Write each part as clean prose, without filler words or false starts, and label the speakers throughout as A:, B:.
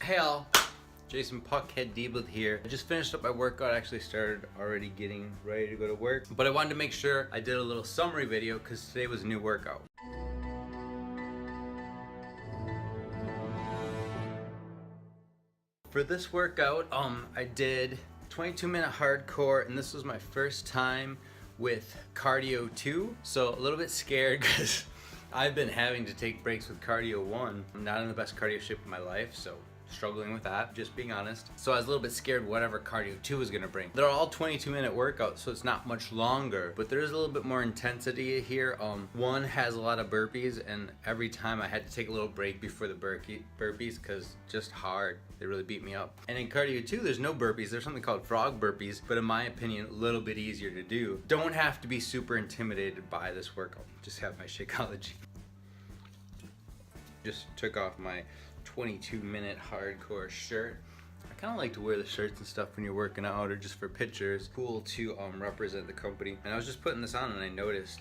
A: Hey all, Jason Puckhead Deebled here. I just finished up my workout. I actually started already getting ready to go to work, but I wanted to make sure I did a little summary video because today was a new workout. For this workout, I did 22-minute hardcore, and this was my first time with cardio 2, so a little bit scared because I've been having to take breaks with cardio 1. I'm not in the best cardio shape of my life, so struggling with that, just being honest. So I was a little bit scared whatever cardio 2 is gonna bring. They're all 22-minute workouts, so it's not much longer, but there's a little bit more intensity here. One has a lot of burpees, and every time I had to take a little break before the burpees because just hard. They really beat me up. And in cardio 2, there's no burpees. There's something called frog burpees, but in my opinion, a little bit easier to do. Don't have to be super intimidated by this workout. Just have my Shakeology. Just took off my 22-minute hardcore shirt. I kind of like to wear the shirts and stuff when you're working out or just for pictures. Cool to represent the company. And I was just putting this on and I noticed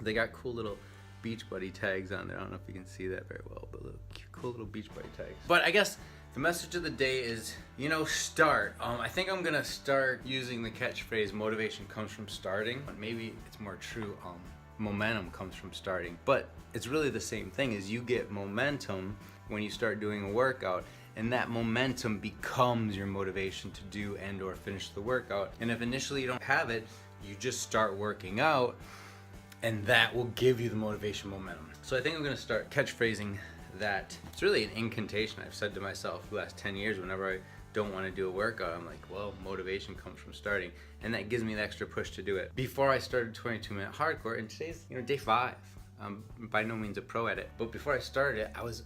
A: they got cool little Beachbody tags on there. I don't know if you can see that very well, but cool little Beachbody tags. But I guess the message of the day is, start. I think I'm gonna start using the catchphrase motivation comes from starting. Maybe it's more true, momentum comes from starting. But it's really the same thing, is you get momentum when you start doing a workout, and that momentum becomes your motivation to do and or finish the workout. And if initially you don't have it, you just start working out, and that will give you the motivation momentum. So I think I'm gonna start catchphrasing that. It's really an incantation I've said to myself the last 10 years whenever I don't want to do a workout. I'm like, well, motivation comes from starting, and that gives me the extra push to do it. Before I started 22-minute hardcore, and today's day 5. I'm by no means a pro at it, but before I started it, I was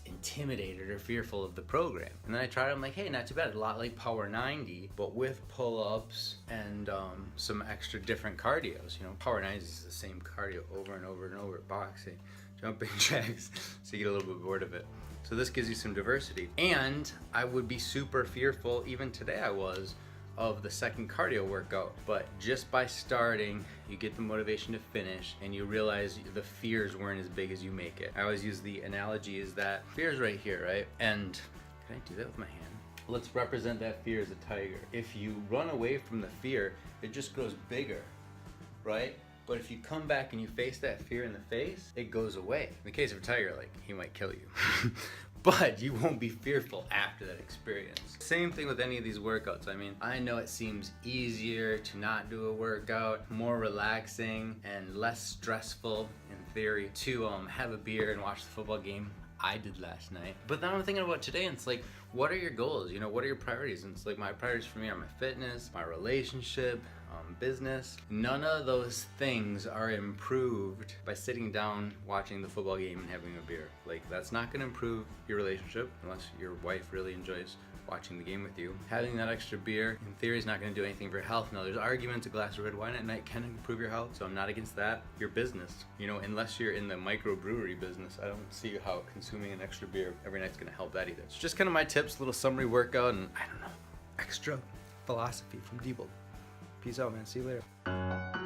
A: intimidated or fearful of the program. And then I tried it, I'm like, hey, not too bad. A lot like Power 90, but with pull-ups and some extra different cardios. Power 90 is the same cardio over and over and over, boxing, jumping jacks, so you get a little bit bored of it. So this gives you some diversity. And I would be super fearful, even today I was, of the second cardio workout. But just by starting, you get the motivation to finish, and you realize the fears weren't as big as you make it. I always use the analogy is that fear's right here, right? And can I do that with my hand? Let's represent that fear as a tiger. If you run away from the fear, it just grows bigger, right? But if you come back and you face that fear in the face, it goes away. In the case of a tiger, he might kill you. But you won't be fearful after that experience. Same thing with any of these workouts. I know it seems easier to not do a workout, more relaxing and less stressful in theory to have a beer and watch the football game. I did last night. But then I'm thinking about today, and it's like, what are your goals? What are your priorities? And it's like, my priorities for me are my fitness, my relationship, business. None of those things are improved by sitting down, watching the football game and having a beer. That's not gonna improve your relationship unless your wife really enjoys watching the game with you. Having that extra beer, in theory, is not gonna do anything for your health. Now, there's arguments a glass of red wine at night can improve your health, so I'm not against that. Your business, unless you're in the microbrewery business, I don't see how consuming an extra beer every night's gonna help that either. It's just kind of my tips, little summary workout, and extra philosophy from Deeble. Peace out, man. See you later.